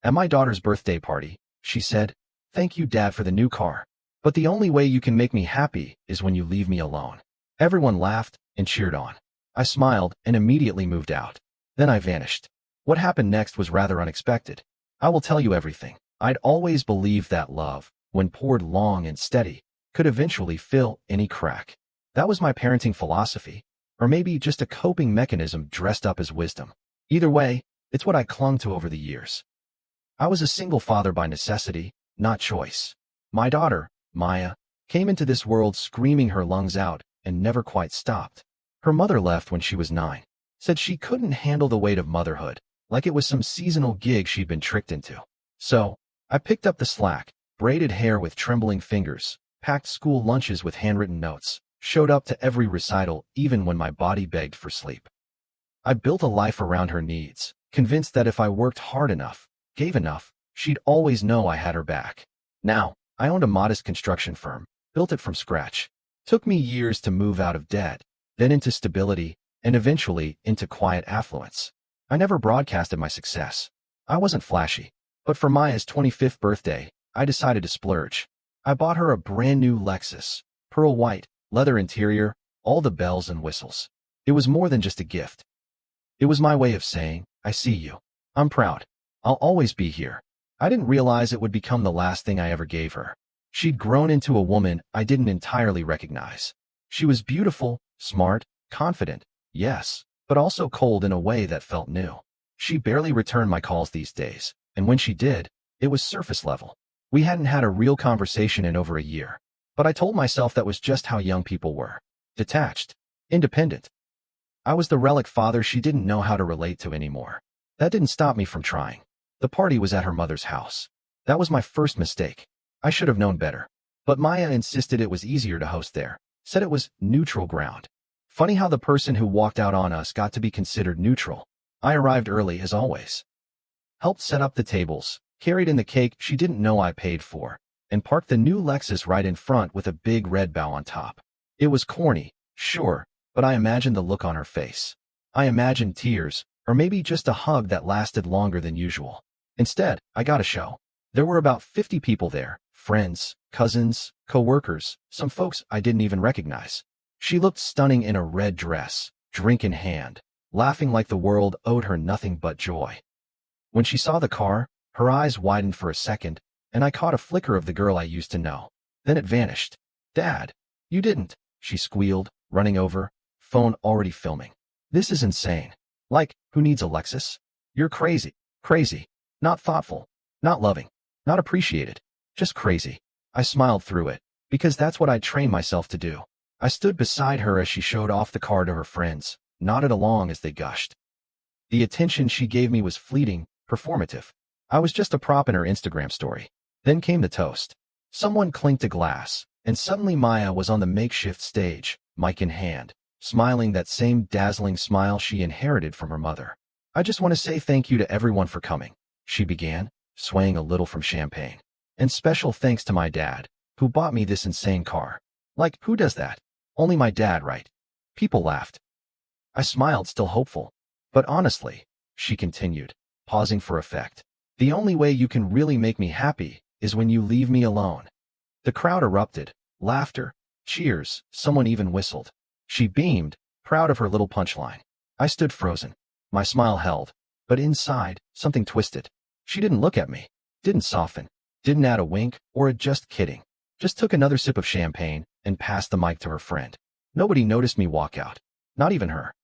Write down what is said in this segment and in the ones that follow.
At my daughter's birthday party, she said, "Thank you, Dad, for the new car. But the only way you can make me happy is when you leave me alone." Everyone laughed and cheered on. I smiled and immediately moved out. Then I vanished. What happened next was rather unexpected. I will tell you everything. I'd always believed that love, when poured long and steady, could eventually fill any crack. That was my parenting philosophy, or maybe just a coping mechanism dressed up as wisdom. Either way, it's what I clung to over the years. I was a single father by necessity, not choice. My daughter, Maya, came into this world screaming her lungs out and never quite stopped. Her mother left when she was 9, said she couldn't handle the weight of motherhood, like it was some seasonal gig she'd been tricked into. So, I picked up the slack, braided hair with trembling fingers, packed school lunches with handwritten notes, showed up to every recital even when my body begged for sleep. I built a life around her needs, convinced that if I worked hard enough, gave enough, she'd always know I had her back. Now, I owned a modest construction firm, built it from scratch. Took me years to move out of debt, then into stability, and eventually into quiet affluence. I never broadcasted my success. I wasn't flashy. But for Maya's 25th birthday, I decided to splurge. I bought her a brand new Lexus, pearl white, leather interior, all the bells and whistles. It was more than just a gift. It was my way of saying, "I see you. I'm proud. I'll always be here." I didn't realize it would become the last thing I ever gave her. She'd grown into a woman I didn't entirely recognize. She was beautiful, smart, confident, yes, but also cold in a way that felt new. She barely returned my calls these days, and when she did, it was surface level. We hadn't had a real conversation in over a year, but I told myself that was just how young people were. Detached, independent. I was the relic father she didn't know how to relate to anymore. That didn't stop me from trying. The party was at her mother's house. That was my first mistake. I should have known better. But Maya insisted it was easier to host there, said it was neutral ground. Funny how the person who walked out on us got to be considered neutral. I arrived early as always. Helped set up the tables, carried in the cake she didn't know I paid for, and parked the new Lexus right in front with a big red bow on top. It was corny, sure, but I imagined the look on her face. I imagined tears, or maybe just a hug that lasted longer than usual. Instead, I got a show. There were about 50 people there, friends, cousins, co-workers, some folks I didn't even recognize. She looked stunning in a red dress, drink in hand, laughing like the world owed her nothing but joy. When she saw the car, her eyes widened for a second, and I caught a flicker of the girl I used to know. Then it vanished. "Dad, you didn't," she squealed, running over, phone already filming. "This is insane. Like, who needs a Lexus? You're crazy. Crazy. Not thoughtful. Not loving. Not appreciated. Just crazy." I smiled through it, because that's what I'd trained myself to do. I stood beside her as she showed off the car to her friends, nodded along as they gushed. The attention she gave me was fleeting, performative. I was just a prop in her Instagram story. Then came the toast. Someone clinked a glass, and suddenly Maya was on the makeshift stage, mic in hand, smiling that same dazzling smile she inherited from her mother. "I just want to say thank you to everyone for coming," she began, swaying a little from champagne. "And special thanks to my dad, who bought me this insane car." Like, who does that? Only my dad, right? People laughed. I smiled, still hopeful. "But honestly," she continued, pausing for effect, "the only way you can really make me happy is when you leave me alone." The crowd erupted. Laughter, cheers, someone even whistled. She beamed, proud of her little punchline. I stood frozen. My smile held, but inside, something twisted. She didn't look at me, didn't soften, didn't add a wink or a "just kidding." Just took another sip of champagne and passed the mic to her friend. Nobody noticed me walk out. Not even her.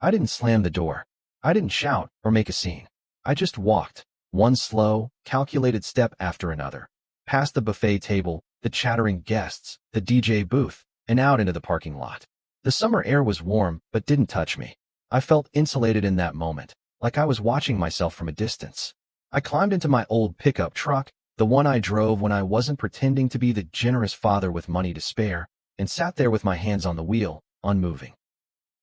I didn't slam the door. I didn't shout or make a scene. I just walked, one slow, calculated step after another, past the buffet table, the chattering guests, the DJ booth, and out into the parking lot. The summer air was warm but didn't touch me. I felt insulated in that moment, like I was watching myself from a distance. I climbed into my old pickup truck, the one I drove when I wasn't pretending to be the generous father with money to spare, and sat there with my hands on the wheel, unmoving.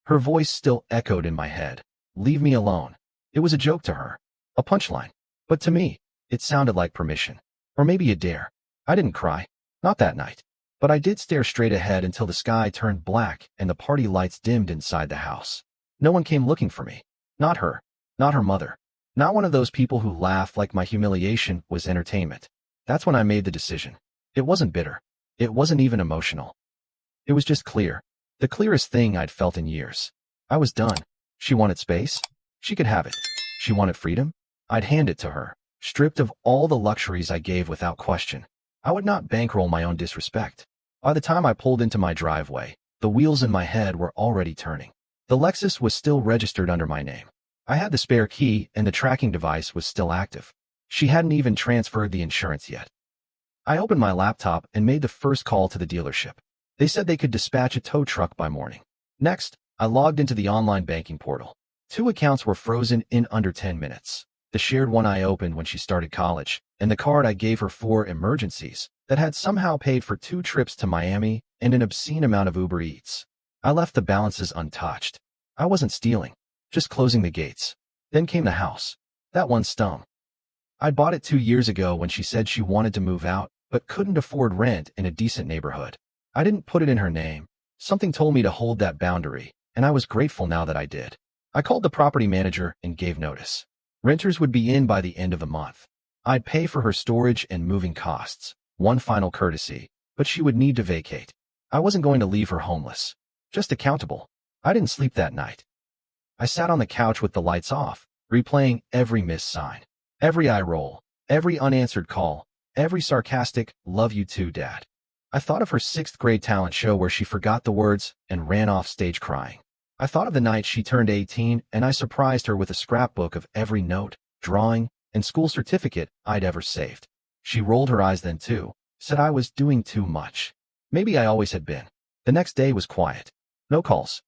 Her voice still echoed in my head. "Leave me alone." It was a joke to her, a punchline. But to me, it sounded like permission. Or maybe a dare. I didn't cry. Not that night. But I did stare straight ahead until the sky turned black and the party lights dimmed inside the house. No one came looking for me. Not her. Not her mother. Not one of those people who laugh like my humiliation was entertainment. That's when I made the decision. It wasn't bitter. It wasn't even emotional. It was just clear. The clearest thing I'd felt in years. I was done. She wanted space. She could have it. She wanted freedom. I'd hand it to her, stripped of all the luxuries I gave without question. I would not bankroll my own disrespect. By the time I pulled into my driveway, the wheels in my head were already turning. The Lexus was still registered under my name. I had the spare key and the tracking device was still active. She hadn't even transferred the insurance yet. I opened my laptop and made the first call to the dealership. They said they could dispatch a tow truck by morning. Next, I logged into the online banking portal. 2 accounts were frozen in under 10 minutes. The shared one I opened when she started college, and the card I gave her for emergencies that had somehow paid for 2 trips to Miami and an obscene amount of Uber Eats. I left the balances untouched. I wasn't stealing, just closing the gates. Then came the house. That one stung. I bought it 2 years ago when she said she wanted to move out, but couldn't afford rent in a decent neighborhood. I didn't put it in her name. Something told me to hold that boundary, and I was grateful now that I did. I called the property manager and gave notice. Renters would be in by the end of the month. I'd pay for her storage and moving costs, one final courtesy, but she would need to vacate. I wasn't going to leave her homeless, just accountable. I didn't sleep that night. I sat on the couch with the lights off, replaying every missed sign, every eye roll, every unanswered call, every sarcastic, "Love you too, Dad." I thought of her 6th grade talent show where she forgot the words and ran off stage crying. I thought of the night she turned 18 and I surprised her with a scrapbook of every note, drawing, and school certificate I'd ever saved. She rolled her eyes then too, said I was doing too much. Maybe I always had been. The next day was quiet. No calls.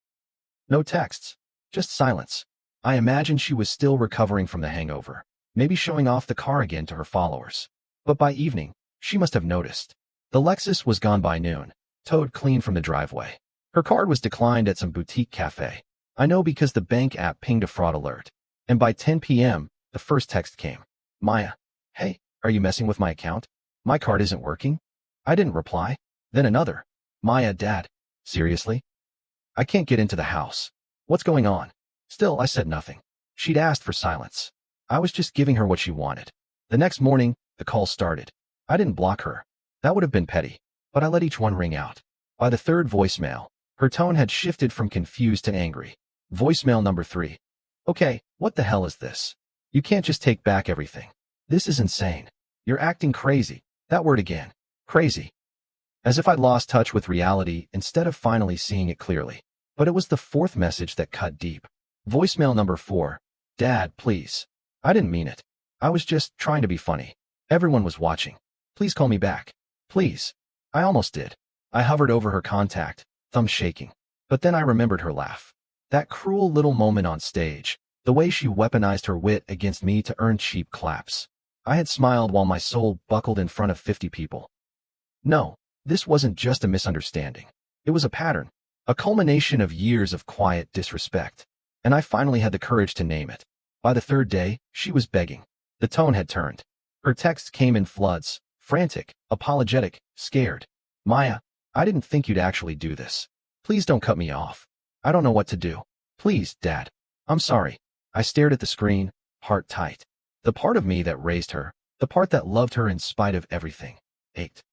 No texts. Just silence. I imagined she was still recovering from the hangover, maybe showing off the car again to her followers. But by evening, she must have noticed. The Lexus was gone by noon, towed clean from the driveway. Her card was declined at some boutique cafe. I know because the bank app pinged a fraud alert. And by 10 p.m., the first text came. "Maya, hey, are you messing with my account? My card isn't working." I didn't reply. Then another. "Maya, Dad, seriously? I can't get into the house. What's going on?" Still, I said nothing. She'd asked for silence. I was just giving her what she wanted. The next morning, the call started. I didn't block her. That would have been petty, but I let each one ring out. By the 3rd voicemail, her tone had shifted from confused to angry. Voicemail number 3. "Okay, what the hell is this? You can't just take back everything. This is insane. You're acting crazy." That word again. Crazy. As if I'd lost touch with reality instead of finally seeing it clearly. But it was the 4th message that cut deep. Voicemail number 4. "Dad, please. I didn't mean it. I was just trying to be funny. Everyone was watching. Please call me back. Please." I almost did. I hovered over her contact, thumb shaking. But then I remembered her laugh. That cruel little moment on stage, the way she weaponized her wit against me to earn cheap claps. I had smiled while my soul buckled in front of 50 people. No, this wasn't just a misunderstanding. It was a pattern, a culmination of years of quiet disrespect. And I finally had the courage to name it. By the 3rd day, she was begging. The tone had turned. Her texts came in floods, frantic, apologetic, scared. "Maya, I didn't think you'd actually do this. Please don't cut me off. I don't know what to do. Please, Dad. I'm sorry." I stared at the screen, heart tight. The part of me that raised her, the part that loved her in spite of everything, ached.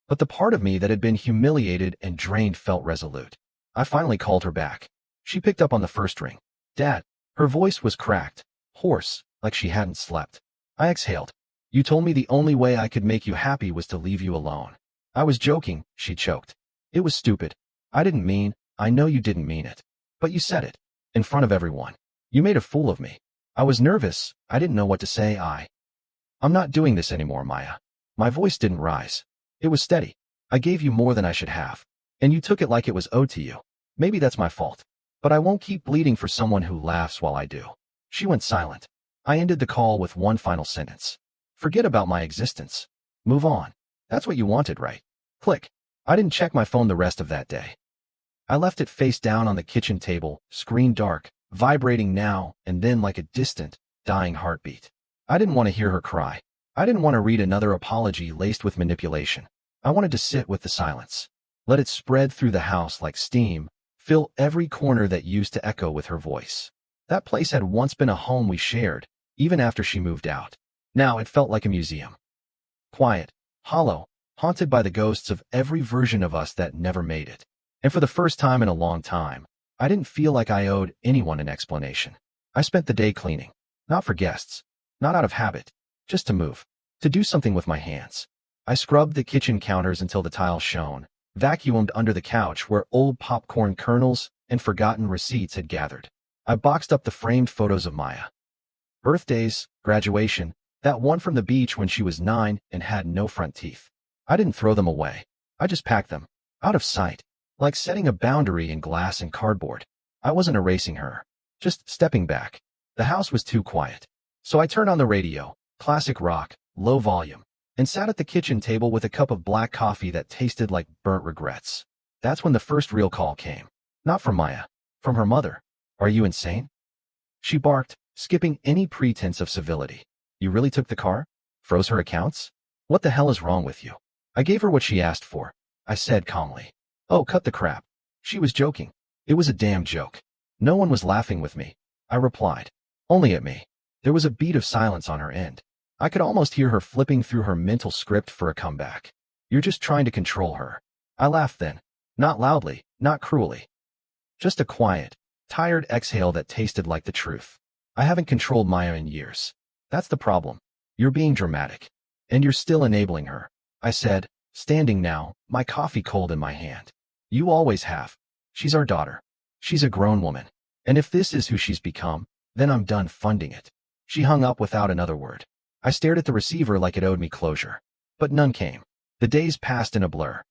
But the part of me that had been humiliated and drained felt resolute. I finally called her back. She picked up on the first ring. "Dad." Her voice was cracked, hoarse, like she hadn't slept. I exhaled. "You told me the only way I could make you happy was to leave you alone." "I was joking," she choked. "It was stupid. I didn't mean, I know you didn't mean it. But you said it. In front of everyone. You made a fool of me. I was nervous. I didn't know what to say. I'm not doing this anymore, Maya." My voice didn't rise. It was steady. "I gave you more than I should have. And you took it like it was owed to you. Maybe that's my fault. But I won't keep bleeding for someone who laughs while I do." She went silent. I ended the call with one final sentence. "Forget about my existence. Move on. That's what you wanted, right?" Click. I didn't check my phone the rest of that day. I left it face down on the kitchen table, screen dark, vibrating now and then like a distant, dying heartbeat. I didn't want to hear her cry. I didn't want to read another apology laced with manipulation. I wanted to sit with the silence. Let it spread through the house like steam, fill every corner that used to echo with her voice. That place had once been a home we shared, even after she moved out. Now it felt like a museum. Quiet, hollow, haunted by the ghosts of every version of us that never made it. And for the first time in a long time, I didn't feel like I owed anyone an explanation. I spent the day cleaning. Not for guests. Not out of habit. Just to move. To do something with my hands. I scrubbed the kitchen counters until the tiles shone, vacuumed under the couch where old popcorn kernels and forgotten receipts had gathered. I boxed up the framed photos of Maya. Birthdays, graduation, that one from the beach when she was 9 and had no front teeth. I didn't throw them away. I just packed them. Out of sight. Like setting a boundary in glass and cardboard. I wasn't erasing her. Just stepping back. The house was too quiet. So I turned on the radio, classic rock, low volume, and sat at the kitchen table with a cup of black coffee that tasted like burnt regrets. That's when the first real call came. Not from Maya. From her mother. Are you insane? She barked, skipping any pretense of civility. You really took the car? Froze her accounts? What the hell is wrong with you? I gave her what she asked for. I said calmly. Oh, cut the crap. She was joking. It was a damn joke. No one was laughing with me. I replied. Only at me. There was a beat of silence on her end. I could almost hear her flipping through her mental script for a comeback. You're just trying to control her. I laughed then. Not loudly, not cruelly. Just a quiet, tired exhale that tasted like the truth. I haven't controlled Maya in years. That's the problem. You're being dramatic. And you're still enabling her. I said, standing now, my coffee cold in my hand. You always have. She's our daughter. She's a grown woman. And if this is who she's become, then I'm done funding it. She hung up without another word. I stared at the receiver like it owed me closure. But none came. The days passed in a blur.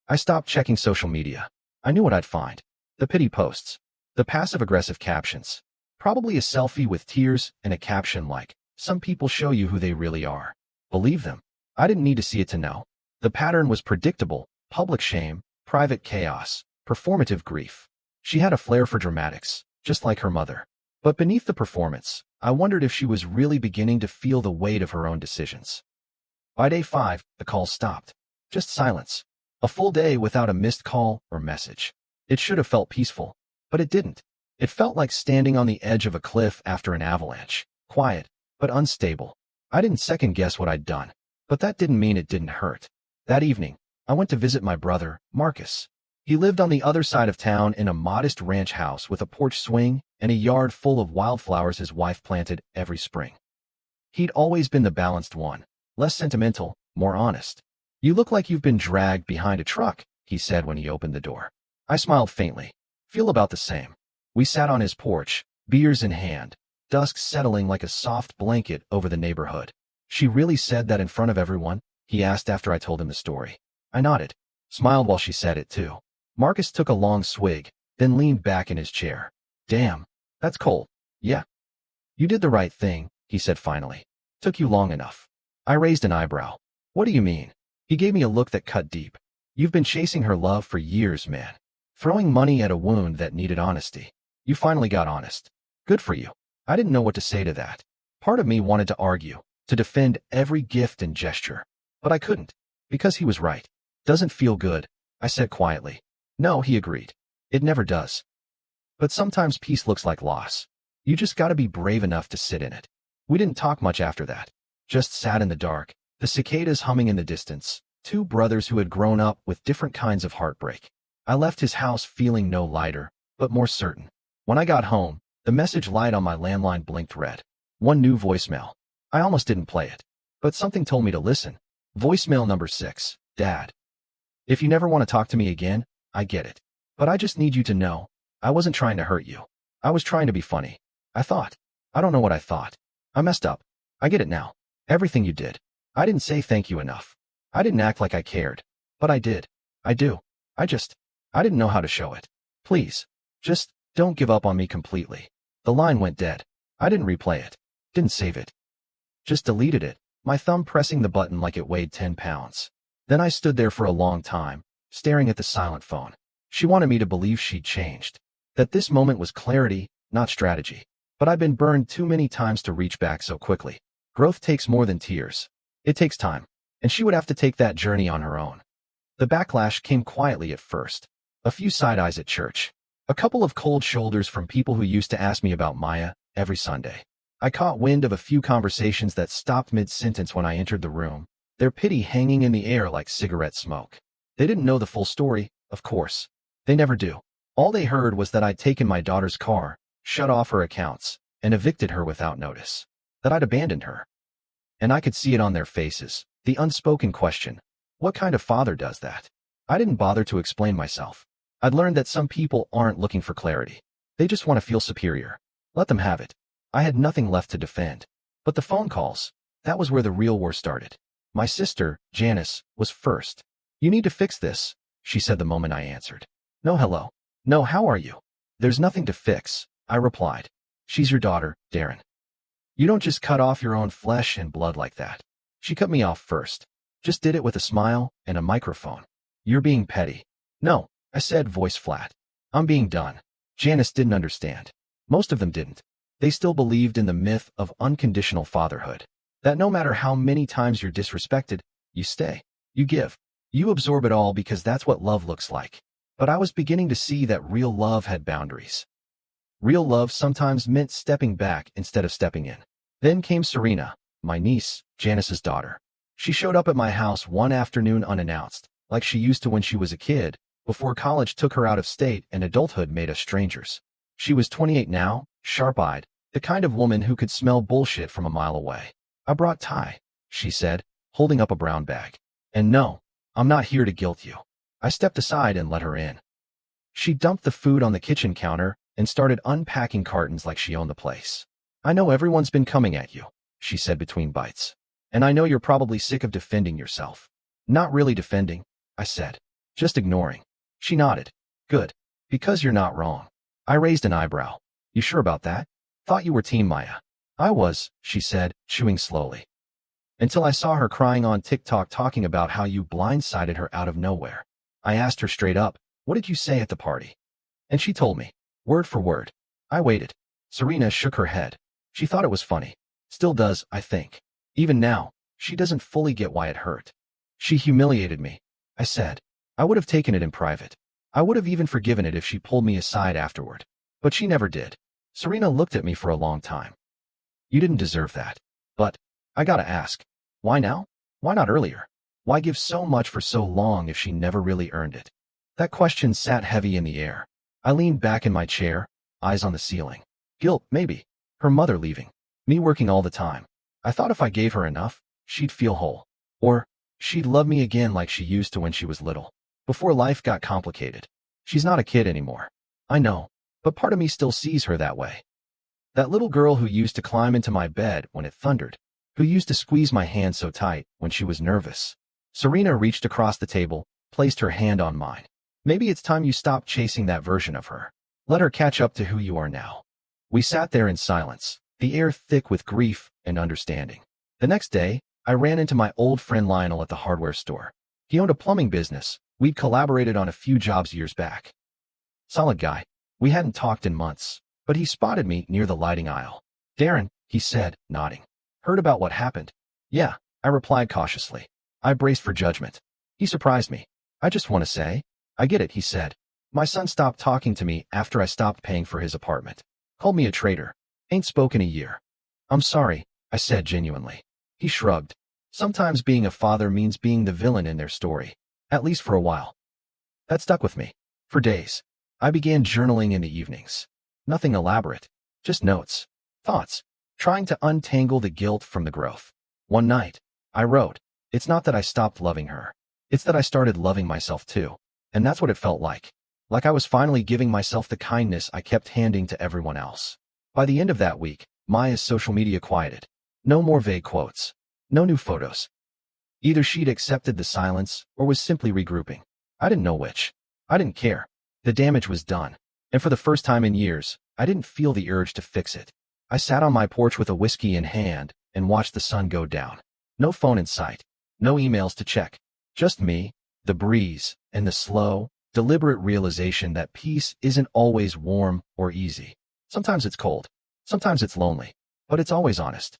I stopped checking social media. I knew what I'd find. The pity posts. The passive-aggressive captions. Probably a selfie with tears and a caption like, some people show you who they really are. Believe them. I didn't need to see it to know. The pattern was predictable. Public shame, private chaos, performative grief. She had a flair for dramatics, just like her mother. But beneath the performance, I wondered if she was really beginning to feel the weight of her own decisions. By day 5, the calls stopped. Just silence. A full day without a missed call or message. It should have felt peaceful, but it didn't. It felt like standing on the edge of a cliff after an avalanche. Quiet, but unstable. I didn't second guess what I'd done, but that didn't mean it didn't hurt. That evening, I went to visit my brother, Marcus. He lived on the other side of town in a modest ranch house with a porch swing and a yard full of wildflowers his wife planted every spring. He'd always been the balanced one, less sentimental, more honest. You look like you've been dragged behind a truck, he said when he opened the door. I smiled faintly. Feel about the same. We sat on his porch, beers in hand, dusk settling like a soft blanket over the neighborhood. She really said that in front of everyone? He asked after I told him the story. I nodded, smiled while she said it too. Marcus took a long swig, then leaned back in his chair. Damn, that's cold. Yeah. You did the right thing, he said finally. Took you long enough. I raised an eyebrow. What do you mean? He gave me a look that cut deep. You've been chasing her love for years, man. Throwing money at a wound that needed honesty. You finally got honest. Good for you. I didn't know what to say to that. Part of me wanted to argue, to defend every gift and gesture. But I couldn't. Because he was right. Doesn't feel good, I said quietly. No, he agreed. It never does. But sometimes peace looks like loss. You just gotta be brave enough to sit in it. We didn't talk much after that. Just sat in the dark, the cicadas humming in the distance, two brothers who had grown up with different kinds of heartbreak. I left his house feeling no lighter, but more certain. When I got home, the message light on my landline blinked red. One new voicemail. I almost didn't play it. But something told me to listen. Voicemail number 6. Dad. If you never want to talk to me again, I get it. But I just need you to know, I wasn't trying to hurt you. I was trying to be funny. I thought. I don't know what I thought. I messed up. I get it now. Everything you did. I didn't say thank you enough. I didn't act like I cared. But I did. I do. I didn't know how to show it. Please. Just, don't give up on me completely. The line went dead. I didn't replay it. Didn't save it. Just deleted it, my thumb pressing the button like it weighed 10 pounds. Then I stood there for a long time, staring at the silent phone. She wanted me to believe she'd changed. That this moment was clarity, not strategy. But I'd been burned too many times to reach back so quickly. Growth takes more than tears. It takes time. And she would have to take that journey on her own. The backlash came quietly at first. A few side eyes at church. A couple of cold shoulders from people who used to ask me about Maya every Sunday. I caught wind of a few conversations that stopped mid-sentence when I entered the room, their pity hanging in the air like cigarette smoke. They didn't know the full story, of course. They never do. All they heard was that I'd taken my daughter's car, shut off her accounts, and evicted her without notice. That I'd abandoned her. And I could see it on their faces, the unspoken question, what kind of father does that? I didn't bother to explain myself. I'd learned that some people aren't looking for clarity. They just want to feel superior. Let them have it. I had nothing left to defend. But the phone calls, that was where the real war started. My sister, Janice, was first. You need to fix this, she said the moment I answered. No hello. No how are you? There's nothing to fix, I replied. She's your daughter, Darren. You don't just cut off your own flesh and blood like that. She cut me off first. Just did it with a smile and a microphone. You're being petty. No, I said, voice flat. I'm being done. Janice didn't understand. Most of them didn't. They still believed in the myth of unconditional fatherhood. That no matter how many times you're disrespected, you stay. You give. You absorb it all because that's what love looks like. But I was beginning to see that real love had boundaries. Real love sometimes meant stepping back instead of stepping in. Then came Serena, my niece, Janice's daughter. She showed up at my house one afternoon unannounced, like she used to when she was a kid, before college took her out of state and adulthood made us strangers. She was 28 now, sharp-eyed, the kind of woman who could smell bullshit from a mile away. I brought Ty, she said, holding up a brown bag. And no, I'm not here to guilt you. I stepped aside and let her in. She dumped the food on the kitchen counter and started unpacking cartons like she owned the place. I know everyone's been coming at you, she said between bites. And I know you're probably sick of defending yourself. Not really defending, I said. Just ignoring. She nodded. Good. Because you're not wrong. I raised an eyebrow. You sure about that? Thought you were Team Maya. I was, she said, chewing slowly. Until I saw her crying on TikTok talking about how you blindsided her out of nowhere. I asked her straight up, what did you say at the party? And she told me. Word for word. I waited. Serena shook her head. She thought it was funny. Still does, I think. Even now, she doesn't fully get why it hurt. She humiliated me, I said. I would have taken it in private. I would have even forgiven it if she pulled me aside afterward. But she never did. Serena looked at me for a long time. You didn't deserve that. But, I gotta ask, why now? Why not earlier? Why give so much for so long if she never really earned it? That question sat heavy in the air. I leaned back in my chair, eyes on the ceiling. Guilt, maybe. Her mother leaving. Me working all the time. I thought if I gave her enough, she'd feel whole. Or, she'd love me again like she used to when she was little. Before life got complicated. She's not a kid anymore. I know. But part of me still sees her that way. That little girl who used to climb into my bed when it thundered. Who used to squeeze my hand so tight when she was nervous. Serena reached across the table, placed her hand on mine. Maybe it's time you stop chasing that version of her. Let her catch up to who you are now. We sat there in silence, the air thick with grief and understanding. The next day, I ran into my old friend Lionel at the hardware store. He owned a plumbing business. We'd collaborated on a few jobs years back. Solid guy. We hadn't talked in months, but he spotted me near the lighting aisle. Darren, he said, nodding. Heard about what happened? Yeah, I replied cautiously. I braced for judgment. He surprised me. I just want to say, I get it, he said. My son stopped talking to me after I stopped paying for his apartment. Called me a traitor. Ain't spoken a year. I'm sorry, I said genuinely. He shrugged. Sometimes being a father means being the villain in their story. At least for a while. That stuck with me. For days. I began journaling in the evenings. Nothing elaborate. Just notes. Thoughts. Trying to untangle the guilt from the growth. One night, I wrote, it's not that I stopped loving her. It's that I started loving myself too. And that's what it felt like. Like I was finally giving myself the kindness I kept handing to everyone else. By the end of that week, Maya's social media quieted. No more vague quotes. No new photos. Either she'd accepted the silence or was simply regrouping. I didn't know which. I didn't care. The damage was done. And for the first time in years, I didn't feel the urge to fix it. I sat on my porch with a whiskey in hand and watched the sun go down. No phone in sight. No emails to check. Just me, the breeze, and the slow, deliberate realization that peace isn't always warm or easy. Sometimes it's cold. Sometimes it's lonely. But it's always honest.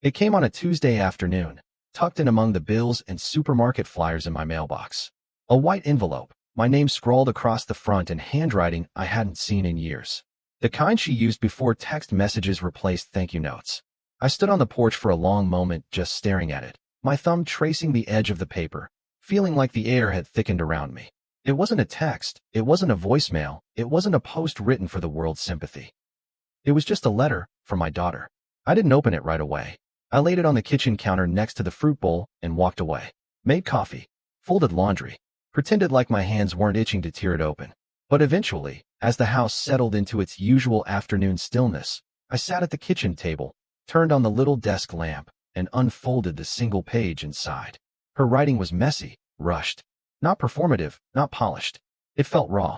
It came on a Tuesday afternoon, tucked in among the bills and supermarket flyers in my mailbox. A white envelope, my name scrawled across the front in handwriting I hadn't seen in years. The kind she used before text messages replaced thank you notes. I stood on the porch for a long moment just staring at it, my thumb tracing the edge of the paper, feeling like the air had thickened around me. It wasn't a text, it wasn't a voicemail, it wasn't a post written for the world's sympathy. It was just a letter from my daughter. I didn't open it right away. I laid it on the kitchen counter next to the fruit bowl and walked away. Made coffee, folded laundry, pretended like my hands weren't itching to tear it open. But eventually, as the house settled into its usual afternoon stillness, I sat at the kitchen table, turned on the little desk lamp, and unfolded the single page inside. Her writing was messy, rushed. Not performative, not polished. It felt raw.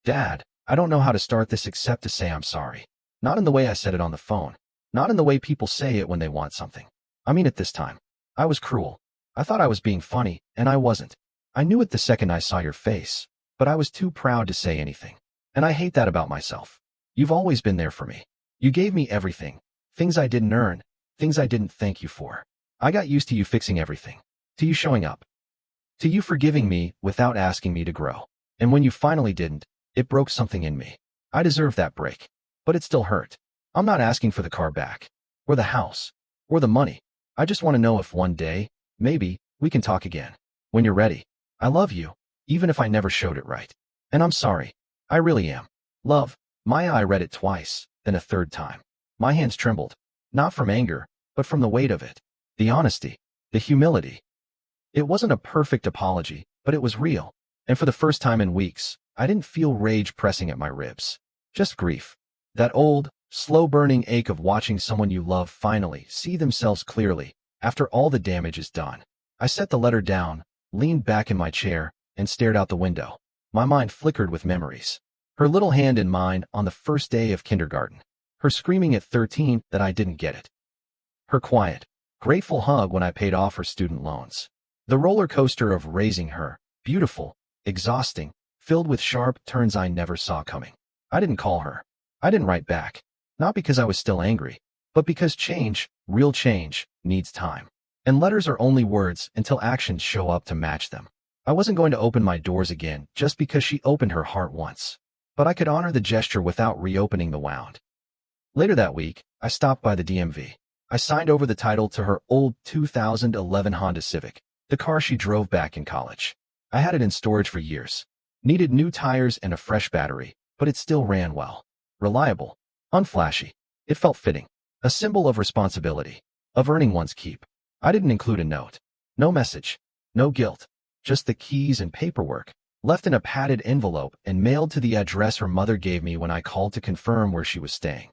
Dad, I don't know how to start this except to say I'm sorry. Not in the way I said it on the phone. Not in the way people say it when they want something. I mean it this time. I was cruel. I thought I was being funny, and I wasn't. I knew it the second I saw your face, but I was too proud to say anything. And I hate that about myself. You've always been there for me. You gave me everything. Things I didn't earn. Things I didn't thank you for. I got used to you fixing everything. To you showing up. To you forgiving me without asking me to grow. And when you finally didn't, it broke something in me. I deserved that break. But it still hurt. I'm not asking for the car back. Or the house. Or the money. I just want to know if one day, maybe, we can talk again. When you're ready. I love you, even if I never showed it right. And I'm sorry. I really am. Love. Maya. I read it twice, then a third time. My hands trembled. Not from anger, but from the weight of it. The honesty. The humility. It wasn't a perfect apology, but it was real. And for the first time in weeks, I didn't feel rage pressing at my ribs. Just grief. That old, slow-burning ache of watching someone you love finally see themselves clearly, after all the damage is done. I set the letter down, leaned back in my chair, and stared out the window. My mind flickered with memories. Her little hand in mine on the first day of kindergarten. Her screaming at 13 that I didn't get it. Her quiet, grateful hug when I paid off her student loans. The roller coaster of raising her, beautiful, exhausting, filled with sharp turns I never saw coming. I didn't call her. I didn't write back. Not because I was still angry, but because change, real change, needs time. And letters are only words until actions show up to match them. I wasn't going to open my doors again just because she opened her heart once. But I could honor the gesture without reopening the wound. Later that week, I stopped by the DMV. I signed over the title to her old 2011 Honda Civic, the car she drove back in college. I had it in storage for years. Needed new tires and a fresh battery, but it still ran well. Reliable. Unflashy. It felt fitting. A symbol of responsibility. Of earning one's keep. I didn't include a note. No message. No guilt. Just the keys and paperwork, left in a padded envelope and mailed to the address her mother gave me when I called to confirm where she was staying.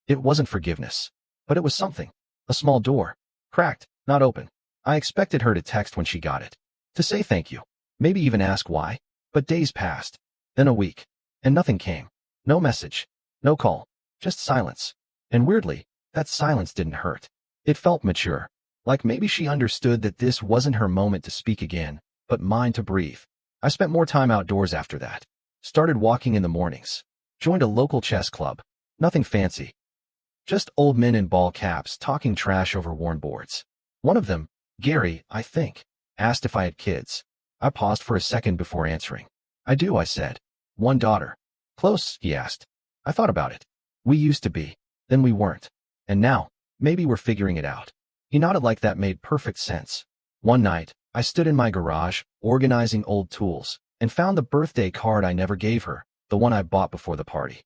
It wasn't forgiveness, but it was something. A small door. Cracked, not open. I expected her to text when she got it. To say thank you. Maybe even ask why. But days passed. Then a week. And nothing came. No message. No call. Just silence. And weirdly, that silence didn't hurt. It felt mature. Like maybe she understood that this wasn't her moment to speak again, but mine to breathe. I spent more time outdoors after that. Started walking in the mornings. Joined a local chess club. Nothing fancy. Just old men in ball caps talking trash over worn boards. One of them, Gary, I think, asked if I had kids. I paused for a second before answering. I do, I said. One daughter. Close, he asked. I thought about it. We used to be. Then we weren't. And now, maybe we're figuring it out. He nodded like that made perfect sense. One night, I stood in my garage, organizing old tools, and found the birthday card I never gave her, the one I bought before the party.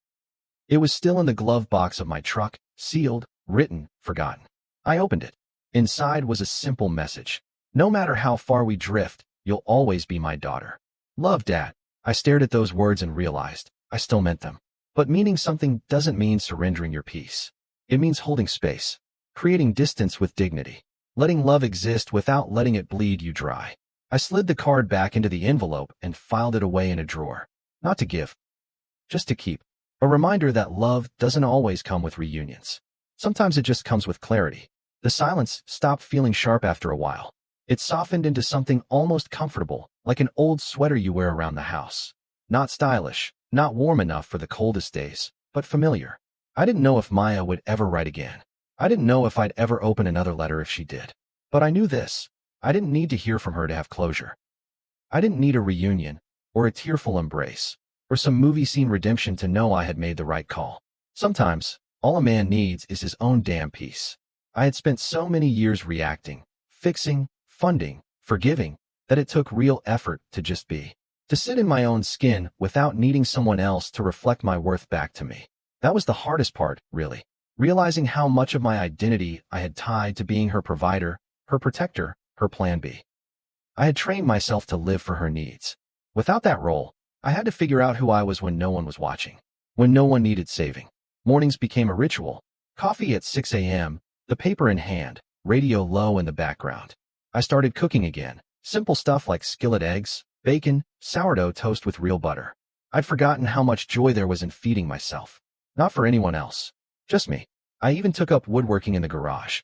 It was still in the glove box of my truck, sealed, written, forgotten. I opened it. Inside was a simple message. No matter how far we drift, you'll always be my daughter. Love, Dad. I stared at those words and realized I still meant them. But meaning something doesn't mean surrendering your peace. It means holding space, creating distance with dignity, letting love exist without letting it bleed you dry. I slid the card back into the envelope and filed it away in a drawer. Not to give, just to keep. A reminder that love doesn't always come with reunions. Sometimes it just comes with clarity. The silence stopped feeling sharp after a while. It softened into something almost comfortable, like an old sweater you wear around the house. Not stylish, not warm enough for the coldest days, but familiar. I didn't know if Maya would ever write again. I didn't know if I'd ever open another letter if she did. But I knew this. I didn't need to hear from her to have closure. I didn't need a reunion, or a tearful embrace, or some movie scene redemption to know I had made the right call. Sometimes, all a man needs is his own damn peace. I had spent so many years reacting, fixing, funding, forgiving, that it took real effort to just be. To sit in my own skin without needing someone else to reflect my worth back to me. That was the hardest part, really. Realizing how much of my identity I had tied to being her provider, her protector, her plan B. I had trained myself to live for her needs. Without that role, I had to figure out who I was when no one was watching, when no one needed saving. Mornings became a ritual. Coffee at 6 a.m., the paper in hand, radio low in the background. I started cooking again. Simple stuff like skillet eggs, bacon, sourdough toast with real butter. I'd forgotten how much joy there was in feeding myself. Not for anyone else. Just me. I even took up woodworking in the garage.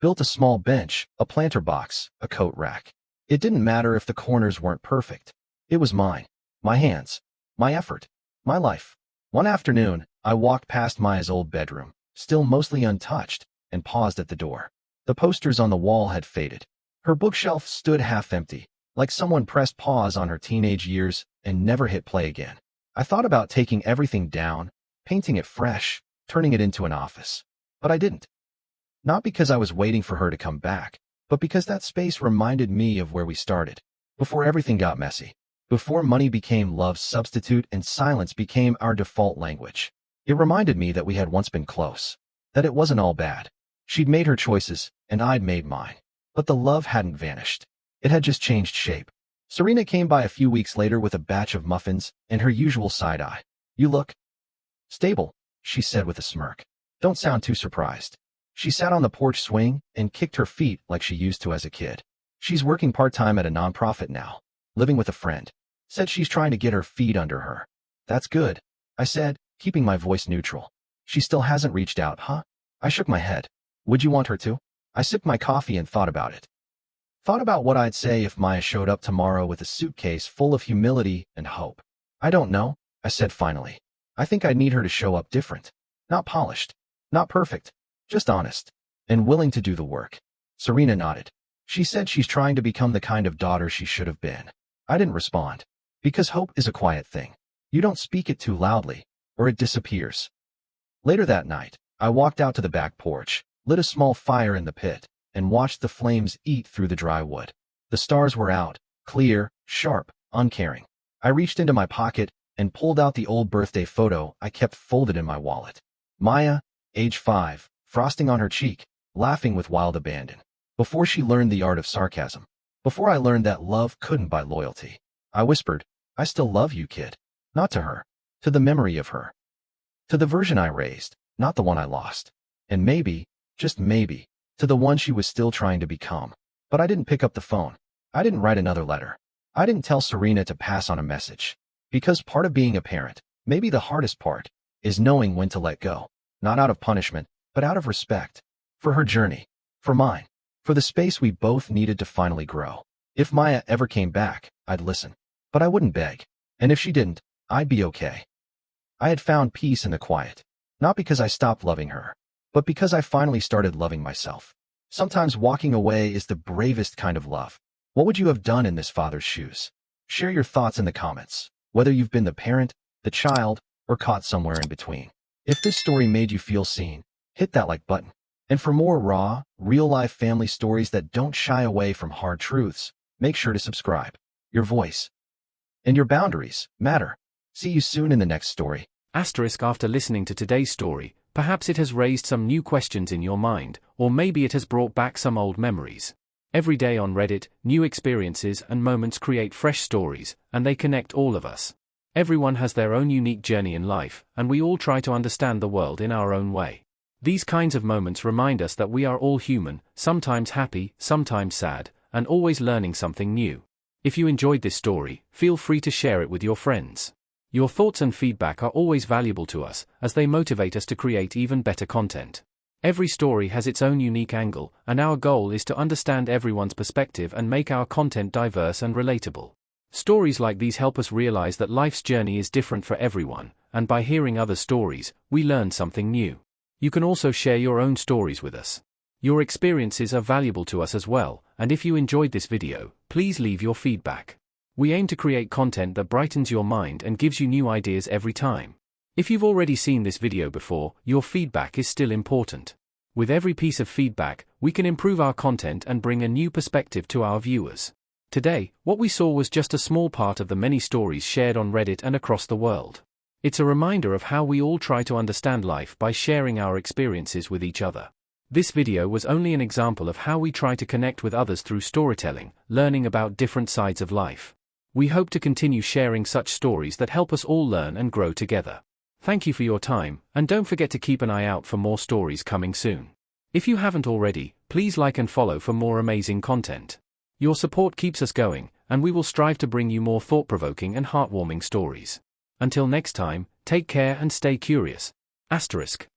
Built a small bench, a planter box, a coat rack. It didn't matter if the corners weren't perfect. It was mine. My hands. My effort. My life. One afternoon, I walked past Maya's old bedroom, still mostly untouched, and paused at the door. The posters on the wall had faded. Her bookshelf stood half empty, like someone pressed pause on her teenage years and never hit play again. I thought about taking everything down, painting it fresh, turning it into an office. But I didn't. Not because I was waiting for her to come back, but because that space reminded me of where we started. Before everything got messy. Before money became love's substitute and silence became our default language. It reminded me that we had once been close. That it wasn't all bad. She'd made her choices, and I'd made mine. But the love hadn't vanished. It had just changed shape. Serena came by a few weeks later with a batch of muffins and her usual side eye. "You look stable," she said with a smirk. "Don't sound too surprised." She sat on the porch swing and kicked her feet like she used to as a kid. "She's working part-time at a nonprofit now, living with a friend. Said she's trying to get her feet under her." "That's good," I said, keeping my voice neutral. "She still hasn't reached out, huh?" I shook my head. "Would you want her to?" I sipped my coffee and thought about it. Thought about what I'd say if Maya showed up tomorrow with a suitcase full of humility and hope. "I don't know," I said finally. "I think I'd need her to show up different. Not polished. Not perfect. Just honest. And willing to do the work." Serena nodded. She said she's trying to become the kind of daughter she should have been. I didn't respond. Because hope is a quiet thing. You don't speak it too loudly, or it disappears. Later that night, I walked out to the back porch, lit a small fire in the pit, and watched the flames eat through the dry wood. The stars were out, clear, sharp, uncaring. I reached into my pocket and pulled out the old birthday photo I kept folded in my wallet. Maya, age 5, frosting on her cheek, laughing with wild abandon. Before she learned the art of sarcasm. Before I learned that love couldn't buy loyalty. I whispered, "I still love you, kid." Not to her. To the memory of her. To the version I raised, not the one I lost. And maybe, just maybe, to the one she was still trying to become. But I didn't pick up the phone. I didn't write another letter. I didn't tell Serena to pass on a message. Because part of being a parent, maybe the hardest part, is knowing when to let go. Not out of punishment, but out of respect. For her journey. For mine. For the space we both needed to finally grow. If Maya ever came back, I'd listen. But I wouldn't beg. And if she didn't, I'd be okay. I had found peace in the quiet. Not because I stopped loving her, but because I finally started loving myself. Sometimes walking away is the bravest kind of love. What would you have done in this father's shoes? Share your thoughts in the comments, whether you've been the parent, the child, or caught somewhere in between. If this story made you feel seen, hit that like button. And for more raw, real-life family stories that don't shy away from hard truths, make sure to subscribe. Your voice and your boundaries matter. See you soon in the next story. After listening to today's story, perhaps it has raised some new questions in your mind, or maybe it has brought back some old memories. Every day on Reddit, new experiences and moments create fresh stories, and they connect all of us. Everyone has their own unique journey in life, and we all try to understand the world in our own way. These kinds of moments remind us that we are all human, sometimes happy, sometimes sad, and always learning something new. If you enjoyed this story, feel free to share it with your friends. Your thoughts and feedback are always valuable to us, as they motivate us to create even better content. Every story has its own unique angle, and our goal is to understand everyone's perspective and make our content diverse and relatable. Stories like these help us realize that life's journey is different for everyone, and by hearing other stories, we learn something new. You can also share your own stories with us. Your experiences are valuable to us as well, and if you enjoyed this video, please leave your feedback. We aim to create content that brightens your mind and gives you new ideas every time. If you've already seen this video before, your feedback is still important. With every piece of feedback, we can improve our content and bring a new perspective to our viewers. Today, what we saw was just a small part of the many stories shared on Reddit and across the world. It's a reminder of how we all try to understand life by sharing our experiences with each other. This video was only an example of how we try to connect with others through storytelling, learning about different sides of life. We hope to continue sharing such stories that help us all learn and grow together. Thank you for your time, and don't forget to keep an eye out for more stories coming soon. If you haven't already, please like and follow for more amazing content. Your support keeps us going, and we will strive to bring you more thought-provoking and heartwarming stories. Until next time, take care and stay curious. ****